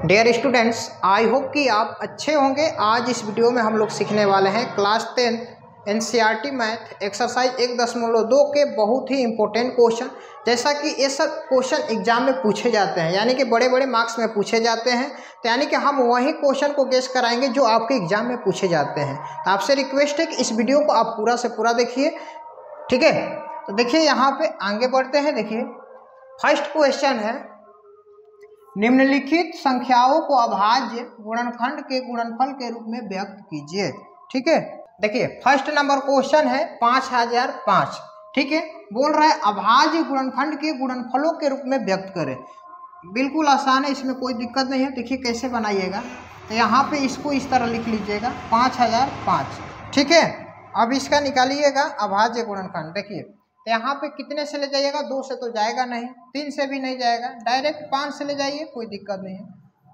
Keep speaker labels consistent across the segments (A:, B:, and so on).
A: Dear students, I hope कि आप अच्छे होंगे। आज इस वीडियो में हम लोग सीखने वाले हैं क्लास 10 एनसीईआरटी मैथ एक्सरसाइज 1.2 के बहुत ही इंपॉर्टेंट क्वेश्चन। जैसा कि ये सब क्वेश्चन एग्जाम में पूछे जाते हैं, यानी कि बड़े बड़े मार्क्स में पूछे जाते हैं, तो यानी कि हम वही क्वेश्चन को गेस कराएंगे जो आपके एग्जाम में पूछे जाते हैं। तो आपसे रिक्वेस्ट है कि इस वीडियो को आप पूरा से पूरा देखिए, ठीक है। तो देखिए यहाँ पे आगे बढ़ते हैं। देखिए फर्स्ट क्वेश्चन है, निम्नलिखित संख्याओं को अभाज्य गुणनखंड के गुणनफल के रूप में व्यक्त कीजिए, ठीक है। देखिए फर्स्ट नंबर क्वेश्चन है 5005, ठीक है। बोल रहा है अभाज्य गुणनखंड के गुणनफलों के रूप में व्यक्त करें। बिल्कुल आसान है, इसमें कोई दिक्कत नहीं है। देखिए कैसे बनाइएगा, तो यहाँ पे इसको इस तरह लिख लीजिएगा 5005, ठीक है। अब इसका निकालिएगा अभाज्य गुणनखंड। देखिए यहाँ पे कितने से ले जाइएगा, 2 से तो जाएगा नहीं, 3 से भी नहीं जाएगा, डायरेक्ट 5 से ले जाइए, कोई दिक्कत नहीं है।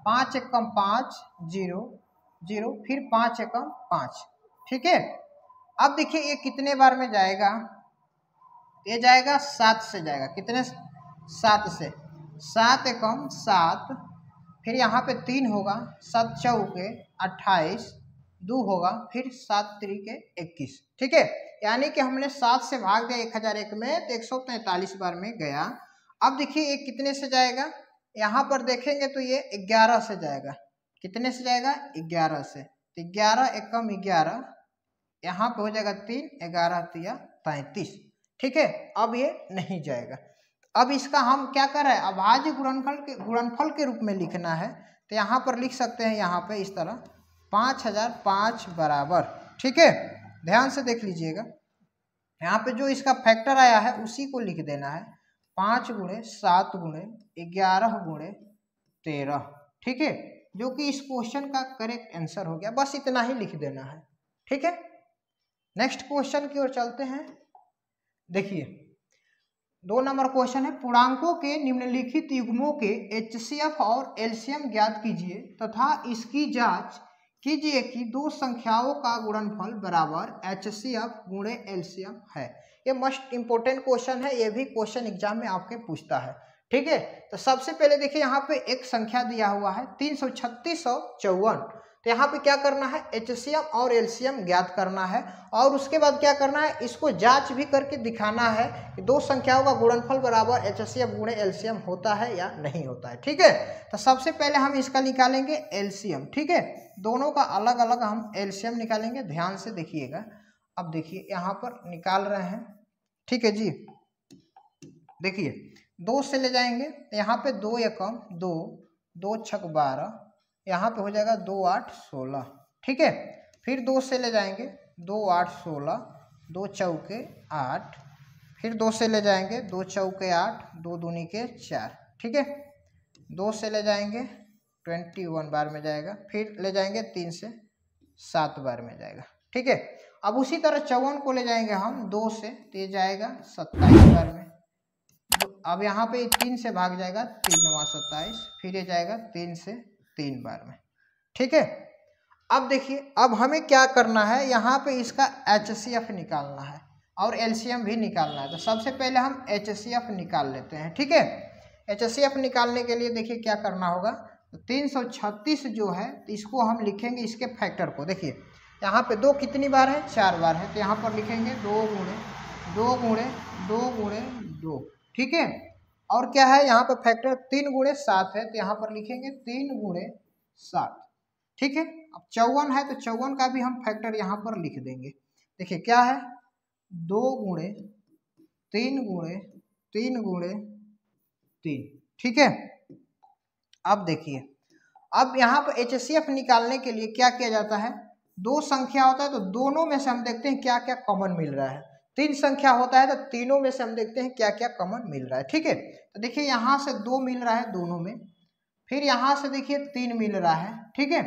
A: 5 एकम 5 0 0, फिर 5 एकम 5, ठीक है। अब देखिए ये कितने बार में जाएगा, ये जाएगा 7 से जाएगा। कितने? 7 से। 7 एकम 7, फिर यहाँ पे 3 होगा, 7 चौके 28, 2 होगा, फिर 7 त्रिके 21, ठीक है। यानी कि हमने 7 से भाग दिया 1001 में, तो 143 बार में गया। अब देखिए ये कितने से जाएगा, यहाँ पर देखेंगे तो ये 11 से जाएगा। कितने से जाएगा? 11 से। तो 11 एकम 11, यहाँ पे हो जाएगा 3, 11 तिया 33, ठीक है। अब ये नहीं जाएगा। अब इसका हम क्या कर रहे हैं, अभाज्य गुणनफल के रूप में लिखना है। तो यहाँ पर लिख सकते हैं, यहाँ पे इस तरह 5005 बराबर, ठीक है। ध्यान से देख लीजिएगा, यहाँ पे जो इसका फैक्टर आया है उसी को लिख देना है। 5 गुणे 7 गुणे 11 गुणे 13, ठीक है, जो कि इस क्वेश्चन का करेक्ट आंसर हो गया। बस इतना ही लिख देना है, ठीक है। नेक्स्ट क्वेश्चन की ओर चलते हैं। देखिए 2 नंबर क्वेश्चन है, पूर्णांकों के निम्नलिखित युग्मों के एचसीएफ और एलसीएम ज्ञात कीजिए तथा इसकी जांच कीजिए कि 2 संख्याओं का गुणनफल बराबर एचसीएफ गुणे एलसीएम है। ये मोस्ट इंपोर्टेंट क्वेश्चन है, ये भी क्वेश्चन एग्जाम में आपके पूछता है, ठीक है। तो सबसे पहले देखिए यहाँ पे एक संख्या दिया हुआ है 33654। तो यहाँ पे क्या करना है, एचसीएम और एलसीएम ज्ञात करना है, और उसके बाद क्या करना है, इसको जांच भी करके दिखाना है कि 2 संख्याओं का गुणनफल बराबर एचसीएफ गुणे एलसीएम होता है या नहीं होता है, ठीक है। तो सबसे पहले हम इसका निकालेंगे एलसीएम, ठीक है। दोनों का अलग अलग हम एलसीएम निकालेंगे, ध्यान से देखिएगा। अब देखिए यहाँ पर निकाल रहे हैं, ठीक है जी। देखिए 2 से ले जाएंगे, यहाँ पे 2 एकम 2, 2 छक 12, यहाँ पे हो जाएगा 2 8 16, ठीक है। फिर 2 से ले जाएंगे, 2 8 16, 2 चौके 8, फिर 2 से ले जाएंगे, 2 चौके 8, 2 दूनी के 4, ठीक है। 2 से ले जाएंगे 21 बार में जाएगा, फिर ले जाएंगे 3 से 7 बार में जाएगा, ठीक है। अब उसी तरह 54 को ले जाएंगे हम 2 से, तो ये जाएगा 27 बार में। अब यहाँ पे 3 से भाग जाएगा, 3 9 27, फिर ये जाएगा 3 से 3 बार में, ठीक है। अब देखिए अब हमें क्या करना है, यहाँ पे इसका एचसीएफ निकालना है और एलसीएम भी निकालना है। तो सबसे पहले हम एचसीएफ निकाल लेते हैं, ठीक है। एचसीएफ निकालने के लिए देखिए क्या करना होगा, तो 336 जो है, तो इसको हम लिखेंगे इसके फैक्टर को। देखिए यहाँ पे 2 कितनी बार है, 4 बार है, तो यहाँ पर लिखेंगे 2 गुणे 2 गुणे 2 गुणे 2, ठीक है। और क्या है, यहाँ पर फैक्टर 3 गुणे 7 है, तो यहाँ पर लिखेंगे 3 गुणे 7, ठीक है। अब 54 है, तो 54 का भी हम फैक्टर यहाँ पर लिख देंगे। देखिए क्या है, 2 गुणे 3 गुणे 3 गुणे 3, ठीक है। अब देखिए अब यहाँ पर एचसीएफ निकालने के लिए क्या किया जाता है, 2 संख्या होता है तो दोनों में से हम देखते हैं क्या क्या कॉमन मिल रहा है। 3 संख्या होता है तो तीनों में से हम देखते हैं क्या क्या कॉमन मिल रहा है, ठीक है। तो देखिए यहाँ से 2 मिल रहा है दोनों में, फिर यहाँ से देखिए 3 मिल रहा है, ठीक है।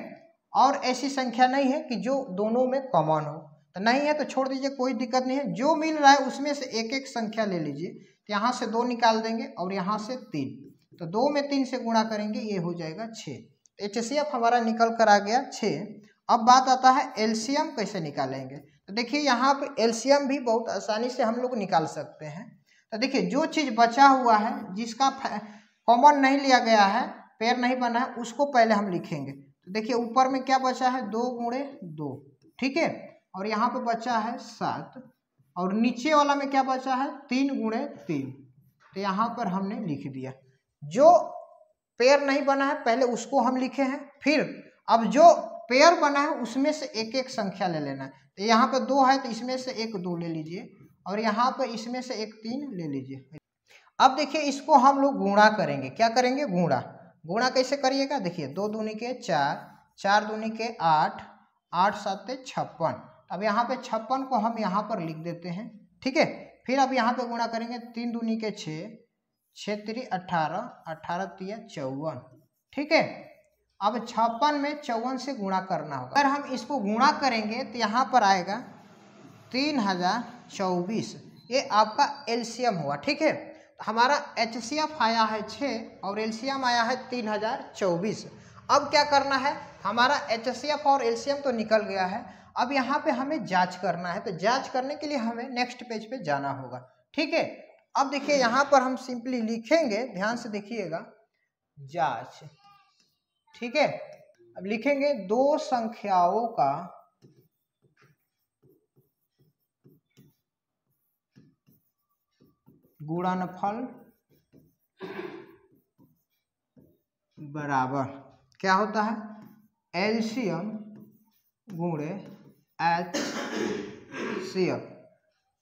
A: और ऐसी संख्या नहीं है कि जो दोनों में कॉमन हो, तो नहीं है तो छोड़ दीजिए, कोई दिक्कत नहीं है। जो मिल रहा है उसमें से एक एक संख्या ले लीजिए। तो यहाँ से 2 निकाल देंगे और यहाँ से 3, तो 2 में 3 से गुणा करेंगे, ये हो जाएगा 6। एचसीएफ हमारा निकल कर आ गया 6। अब बात आता है एलसीएम कैसे निकालेंगे। तो देखिए यहाँ पे एलसीएम भी बहुत आसानी से हम लोग निकाल सकते हैं। तो देखिए जो चीज़ बचा हुआ है, जिसका कॉमन नहीं लिया गया है, पेयर नहीं बना है उसको पहले हम लिखेंगे। तो देखिए ऊपर में क्या बचा है 2 गुणे 2, ठीक है, और यहाँ पे बचा है 7, और नीचे वाला में क्या बचा है 3 गुणे 3। तो यहाँ पर हमने लिख दिया। जो पेयर नहीं बना है पहले उसको हम लिखे हैं, फिर अब जो पेयर बना है उसमें से एक एक संख्या ले लेना है। तो यहाँ पे 2 है तो इसमें से एक 2 ले लीजिए, और यहाँ पर इसमें से एक 3 ले लीजिए। अब देखिए इसको हम लोग गुणा करेंगे। क्या करेंगे? गुणा। गुणा कैसे करिएगा? देखिए 2 दूनी के 4, 4 दूनी के 8, 8 7 56। अब यहाँ पे 56 को हम यहाँ पर लिख देते हैं, ठीक है। फिर अब यहाँ पे गुणा करेंगे 3 दूनी के 6, 6 3 18, 18 3 54, ठीक है। अब 56 में 54 से गुणा करना होगा। अगर हम इसको गुणा करेंगे तो यहाँ पर आएगा 3024। ये आपका एलसीएम हुआ, ठीक है। तो हमारा एचसीएफ आया है 6 और एलसीएम आया है 3024। अब क्या करना है? हमारा एचसीएफ और एलसीएम तो निकल गया है, अब यहाँ पे हमें जांच करना है। तो जांच करने के लिए हमें नेक्स्ट पेज पे जाना होगा, ठीक है। अब देखिए यहाँ पर हम सिंपली लिखेंगे, ध्यान से देखिएगा, जांच, ठीक है। अब लिखेंगे 2 संख्याओं का गुणनफल बराबर क्या होता है? एलसीएम गुणे एचसीएफ।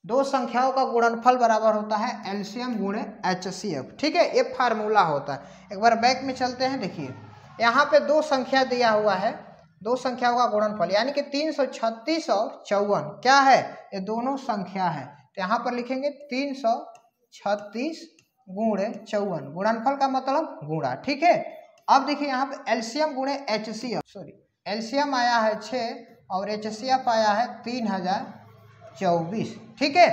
A: 2 संख्याओं का गुणनफल बराबर होता है एलसीएम गुणे एचसीएफ, ठीक है। ये फार्मूला होता है। एक बार बैक में चलते हैं। देखिए यहाँ पे 2 संख्या दिया हुआ है, 2 संख्याओं का गुणनफल यानी कि 336 और 54 क्या है? ये दोनों संख्या है। तो यहाँ पर लिखेंगे 336 गुणे 54, गुणनफल का मतलब गुणा, ठीक है। अब देखिए यहाँ पे एलसीएम गुणे एचसीएफ, सॉरी, एलसीएम आया है 6 और एचसीएफ आया है 3024, ठीक है।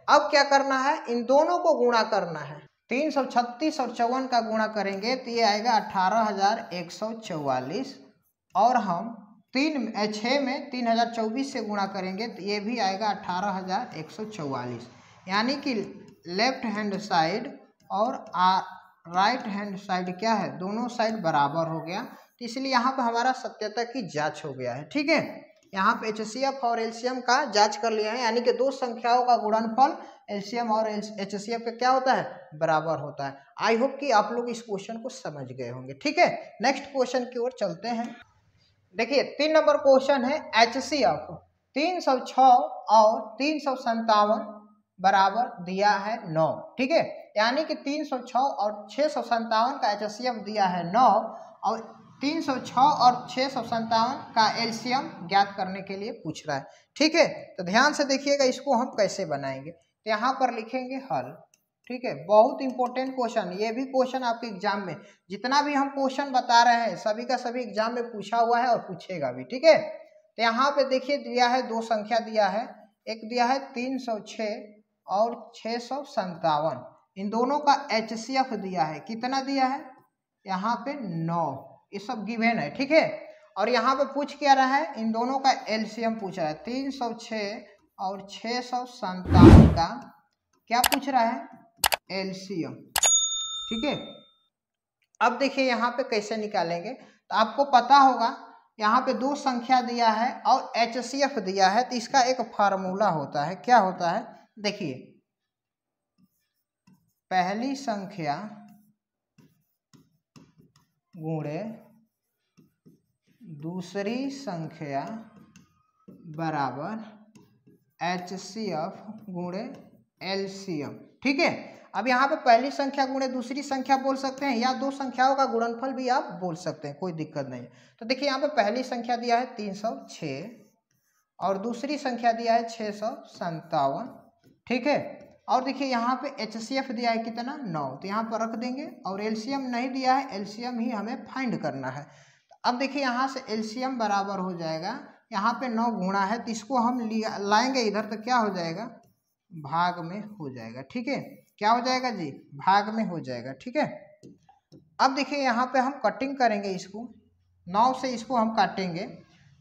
A: अब क्या करना है? इन दोनों को गुणा करना है। 336 और 54 का गुणा करेंगे तो ये आएगा 18144, और हम 6 में 3024 से गुणा करेंगे तो ये भी आएगा 18144। यानी कि लेफ्ट हैंड साइड और राइट हैंड साइड क्या है? दोनों साइड बराबर हो गया। तो इसलिए यहाँ पे हमारा सत्यता की जांच हो गया है, ठीक है। यहाँ पे एचसीएफ और एलसीएम का जांच कर लिया है, यानी कि 2 संख्याओं का गुणनफल एलसीएम और एचसीएफ का क्या होता है? बराबर होता है। आई होप कि आप लोग इस क्वेश्चन को समझ गए होंगे, ठीक है। नेक्स्ट क्वेश्चन की ओर चलते हैं। देखिए 3 नंबर क्वेश्चन है, एचसीएफ 306 और 357 बराबर दिया है 9, ठीक है। यानी कि 306 और 657 का एचसीएफ दिया है 9, और 306 और 657 का एलसीएम ज्ञात करने के लिए पूछ रहा है, ठीक है। तो ध्यान से देखिएगा इसको हम कैसे बनाएंगे। तो यहाँ पर लिखेंगे हल, ठीक है। बहुत इंपॉर्टेंट क्वेश्चन, ये भी क्वेश्चन आपके एग्जाम में, जितना भी हम क्वेश्चन बता रहे हैं सभी का सभी एग्जाम में पूछा हुआ है और पूछेगा भी, ठीक है। तो यहाँ पे देखिए दिया है 2 संख्या दिया है, एक दिया है 306 और 657। इन दोनों का एचसीएफ दिया है, कितना दिया है? यहाँ पे 9, ये सब गिवन है, ठीक है। और यहाँ पे पूछ क्या रहा है? इन दोनों का एलसीएम पूछ रहा है। 306 और 657 का क्या पूछ रहा है? एलसीएम, ठीक है। अब देखिए यहाँ पे कैसे निकालेंगे। तो आपको पता होगा यहाँ पे 2 संख्या दिया है और एचसीएफ दिया है, तो इसका एक फार्मूला होता है। क्या होता है? देखिए पहली संख्या गुणे दूसरी संख्या बराबर एचसीएफ गुणे एलसीएम, ठीक है। अब यहाँ पे पहली संख्या गुणे दूसरी संख्या बोल सकते हैं, या 2 संख्याओं का गुणनफल भी आप बोल सकते हैं, कोई दिक्कत नहीं। तो देखिए यहाँ पे पहली संख्या दिया है 306 और दूसरी संख्या दिया है 657, ठीक है। और देखिए यहाँ पे एचसीएफ दिया है कितना? 9, तो यहाँ पर रख देंगे। और एलसीएम नहीं दिया है, एलसीएम ही हमें फाइंड करना है। अब देखिए यहाँ से एलसीएम बराबर हो जाएगा, यहाँ पे 9 गुणा है तो इसको हम लाएंगे इधर, तो क्या हो जाएगा? भाग में हो जाएगा, ठीक है। क्या हो जाएगा जी? भाग में हो जाएगा, ठीक है। अब देखिए यहाँ पे हम कटिंग करेंगे इसको, 9 से इसको हम काटेंगे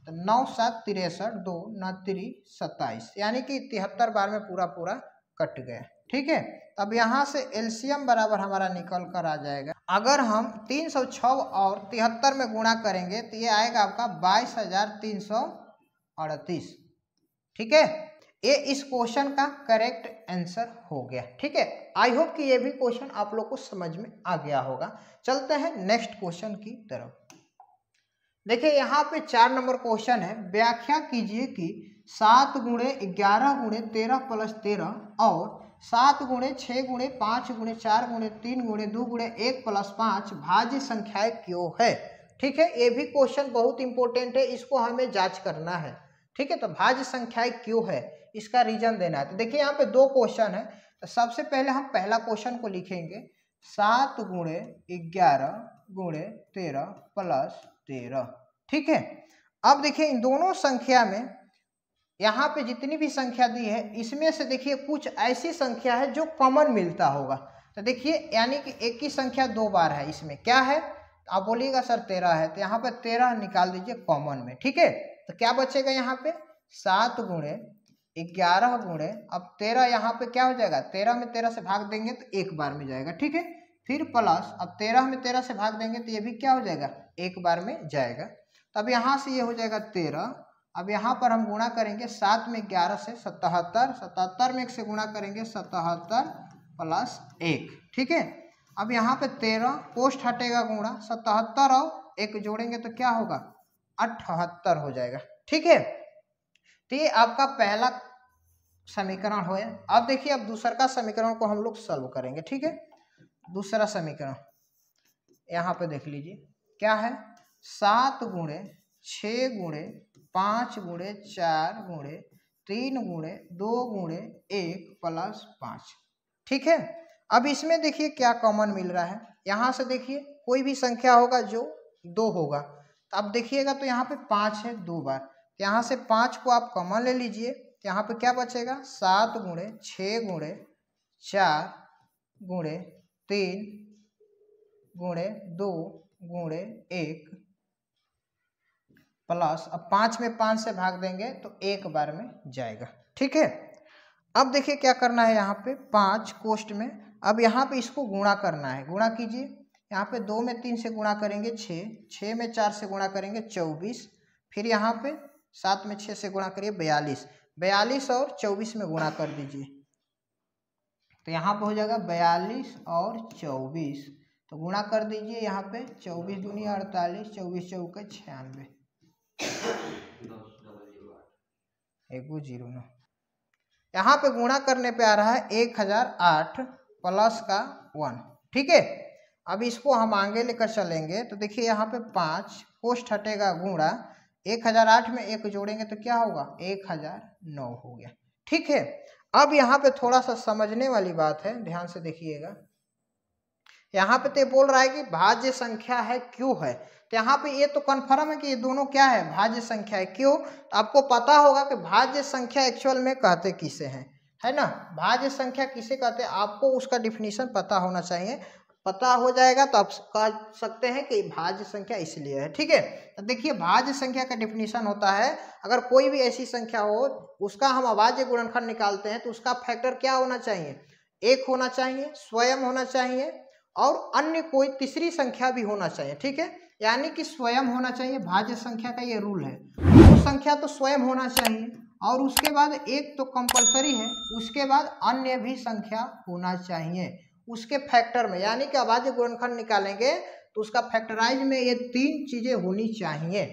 A: तो 9 7 63, 2 9 3 27, यानी कि 73 बार में पूरा पूरा कट गया, ठीक है। तब यहाँ से एलसीएम बराबर हमारा निकल कर आ जाएगा। अगर हम 306 और 73 में गुणा करेंगे तो ये आएगा आपका 22,338। ठीक है, ये इस क्वेश्चन का करेक्ट आंसर हो गया। ठीक है, आई होप कि ये भी क्वेश्चन आप लोग को समझ में आ गया होगा। चलते हैं नेक्स्ट क्वेश्चन की तरफ। देखिए यहाँ पे 4 नंबर क्वेश्चन है, व्याख्या कीजिए कि 7 गुणे 11 गुणे 13 प्लस 13 और 7 गुणे 6 गुणे 5 गुणे 4 गुणे 3 गुणे 2 गुणे 1 प्लस 5 भाज्य संख्याएं क्यों है। ठीक है, ये भी क्वेश्चन बहुत इंपॉर्टेंट है, इसको हमें जांच करना है। ठीक है, तो भाज्य संख्याएं क्यों है इसका रीजन देना है। तो देखिए यहाँ पे 2 क्वेश्चन है, तो सबसे पहले हम पहला क्वेश्चन को लिखेंगे 7 गुणे 11 गुणे 13 प्लस 13। ठीक है, अब देखिए इन दोनों संख्या में यहाँ पे जितनी भी संख्या दी है इसमें से देखिए कुछ ऐसी संख्या है जो कॉमन मिलता होगा। तो देखिए यानी कि एक ही संख्या 2 बार है, इसमें क्या है आप बोलिएगा सर 13 है, तो यहाँ पे 13 निकाल दीजिए कॉमन में। ठीक है, तो क्या बचेगा यहाँ पे 7 गुणे 11 गुणे, अब 13 यहाँ पे क्या हो जाएगा, 13 में 13 से भाग देंगे तो एक बार में जाएगा। ठीक है, फिर प्लस अब 13 में 13 से भाग देंगे तो ये भी क्या हो जाएगा, एक बार में जाएगा। तब यहाँ से ये हो जाएगा 13। अब यहाँ पर हम गुणा करेंगे 7 में 11 से 77, 77 में 1 से गुणा करेंगे 77 प्लस 1। ठीक है, अब यहाँ पे 13 पोस्ट हटेगा गुणा, 77 और 1 जोड़ेंगे तो क्या होगा 78 हो जाएगा। ठीक है, तो ये आपका पहला समीकरण हो। अब देखिए अब दूसरा का समीकरण को हम लोग सॉल्व करेंगे। ठीक है, दूसरा समीकरण यहाँ पे देख लीजिए क्या है, 7 गुणे 6 गुणे 5 गुणे 4 गुणे 3 गुणे 2 गुणे 1 प्लस 5। ठीक है, अब इसमें देखिए क्या कॉमन मिल रहा है, यहाँ से देखिए कोई भी संख्या होगा जो 2 होगा, तो अब देखिएगा तो यहाँ पे 5 है 2 बार, यहाँ से 5 को आप कॉमन ले लीजिए, यहाँ पे क्या बचेगा 7 गुणे 6 गुणे 4 गुणे 3 गुणे 2 गुणे 1 प्लस, अब 5 में 5 से भाग देंगे तो एक बार में जाएगा। ठीक है, अब देखिए क्या करना है, यहाँ पे 5 कोष्ट में, अब यहाँ पे इसको गुणा करना है, गुणा कीजिए, यहाँ पे 2 में 3 से गुणा करेंगे 6, 6 में 4 से गुणा करेंगे 24, फिर यहाँ पे 7 में 6 से गुणा करिए 42, 42 और 24 में गुणा कर दीजिए तो यहाँ पे हो जाएगा 42 और 24, तो गुणा कर दीजिए यहाँ पे 24 दूनी 48, 24 चौके 96, 109। यहाँ पे गुणा करने पे आ रहा है 1008 प्लस का 1। ठीक है, अब इसको हम आगे लेकर चलेंगे तो देखिए यहाँ पे 5 पोस्ट हटेगा गुणा, 1008 में 1 जोड़ेंगे तो क्या होगा 1009 हो गया। ठीक है, अब यहाँ पे थोड़ा सा समझने वाली बात है, ध्यान से देखिएगा, यहाँ पे तो बोल रहा है कि भाज्य संख्या है क्यों है, तो यहाँ पे ये तो कन्फर्म है कि ये दोनों क्या है भाज्य संख्या है। क्यों, तो आपको पता होगा कि भाज्य संख्या एक्चुअल में कहते किसे हैं, है ना, भाज्य संख्या किसे कहते हैं, आपको उसका डिफिनीशन पता होना चाहिए, पता हो जाएगा तो आप कह सकते हैं कि भाज्य संख्या इसलिए है। ठीक है, तो देखिए भाज्य संख्या का डिफिनीशन होता है, अगर कोई भी ऐसी संख्या हो उसका हम अभाज्य गुणनखंड निकालते हैं तो उसका फैक्टर क्या होना चाहिए, 1 होना चाहिए, स्वयं होना चाहिए और अन्य कोई तीसरी संख्या भी होना चाहिए। ठीक है, यानी कि स्वयं होना चाहिए, भाज्य संख्या का ये रूल है, वो संख्या तो स्वयं होना चाहिए और उसके बाद 1 तो कंपलसरी है, उसके बाद अन्य भी संख्या होना चाहिए उसके फैक्टर में, यानी कि अभाज्य गुणनखंड निकालेंगे तो उसका फैक्टराइज में ये 3 चीजें होनी चाहिए,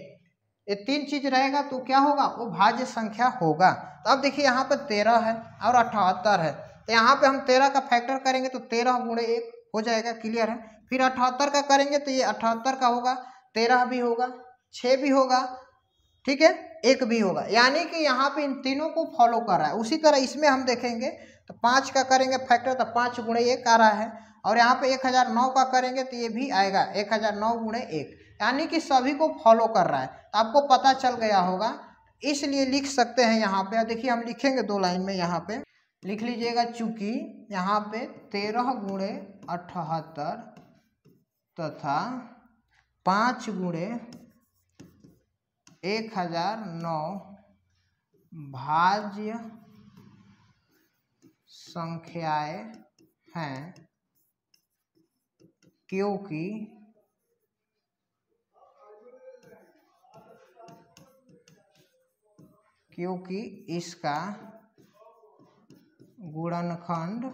A: ये 3 चीज रहेगा तो क्या होगा, वो भाज्य संख्या होगा। तो अब देखिए यहाँ पे 13 है और 78 है, तो यहाँ पे हम 13 का फैक्टर करेंगे तो 13 गुणे 1 हो जाएगा, क्लियर है। फिर 78 का करेंगे तो ये 78 का होगा, 13 भी होगा, 6 भी होगा, ठीक है, 1 भी होगा, यानी कि यहाँ पे इन तीनों को फॉलो कर रहा है। उसी तरह इसमें हम देखेंगे तो 5 का करेंगे फैक्टर तो 5 गुणे 1 आ रहा है, और यहाँ पे 1009 का करेंगे तो ये भी आएगा 1009 गुणे 1, यानी कि सभी को फॉलो कर रहा है। तो आपको पता चल गया होगा, इसलिए लिख सकते हैं यहाँ पे, देखिए हम लिखेंगे 2 लाइन में, यहाँ पे लिख लीजिएगा, चूंकि यहाँ पे 13 गुणे 78 तथा 5 गुणे 1009 भाज्य संख्याएं हैं क्योंकि इसका गुणनखंड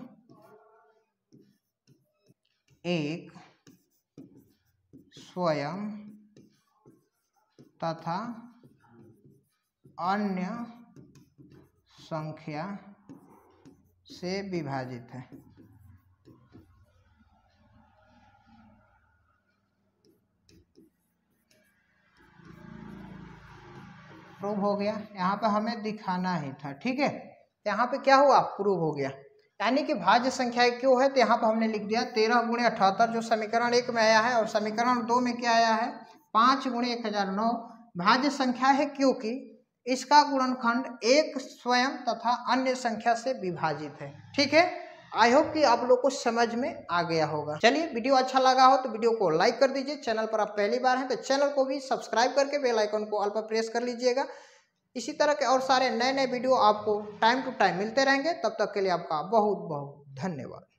A: एक स्वयं तथा अन्य संख्या से विभाजित है। प्रूव हो गया। यहाँ पे हमें दिखाना ही था, ठीक है। यहाँ पे क्या हुआ, प्रूव हो गया। यानी कि भाज्य संख्या क्यों है, तो यहाँ पे हमने लिख दिया 13 × 78 जो समीकरण 1 में आया है, और समीकरण 2 में क्या आया है 5 × 1009 भाज्य संख्या है क्योंकि इसका गुणनखंड एक स्वयं तथा अन्य संख्या से विभाजित है। ठीक है, आई होप कि आप लोग को समझ में आ गया होगा। चलिए, वीडियो अच्छा लगा हो तो वीडियो को लाइक कर दीजिए। चैनल पर आप पहली बार हैं तो चैनल को भी सब्सक्राइब करके बेल आइकन को ऑल पर प्रेस कर लीजिएगा। इसी तरह के और सारे नए नए वीडियो आपको टाइम टू टाइम मिलते रहेंगे। तब तक के लिए आपका बहुत बहुत धन्यवाद।